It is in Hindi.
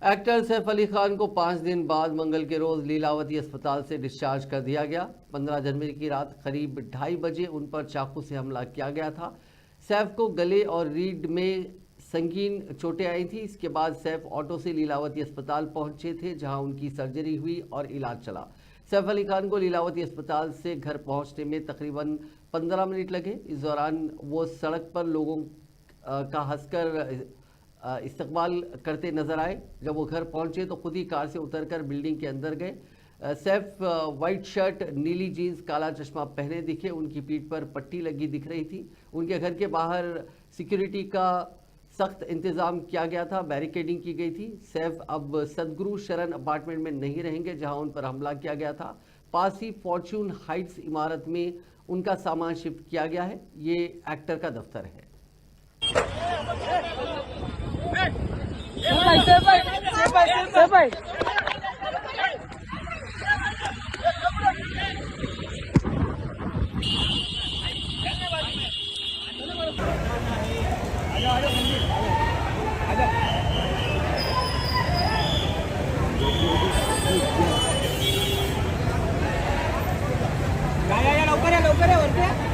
एक्टर सैफ अली खान को 5 दिन बाद मंगल के रोज लीलावती अस्पताल से डिस्चार्ज कर दिया गया। 15 जनवरी की रात करीब 2:30 बजे उन पर चाकू से हमला किया गया था। सैफ को गले और रीढ़ में संगीन चोटें आई थी। इसके बाद सैफ ऑटो से लीलावती अस्पताल पहुंचे थे, जहां उनकी सर्जरी हुई और इलाज चला। सैफ अली खान को लीलावती अस्पताल से घर पहुंचने में तकरीबन 15 मिनट लगे। इस दौरान वो सड़क पर लोगों का हंसकर इस्तकबाल करते नजर आए। जब वो घर पहुंचे तो खुद ही कार से उतरकर बिल्डिंग के अंदर गए। सैफ वाइट शर्ट, नीली जीन्स, काला चश्मा पहने दिखे। उनकी पीठ पर पट्टी लगी दिख रही थी। उनके घर के बाहर सिक्योरिटी का सख्त इंतजाम किया गया था, बैरिकेडिंग की गई थी। सैफ अब सदगुरु शरण अपार्टमेंट में नहीं रहेंगे, जहां उन पर हमला किया गया था। पास ही फॉर्च्यून हाइट्स इमारत में उनका सामान शिफ्ट किया गया है। ये एक्टर का दफ्तर है। लवकर या वरती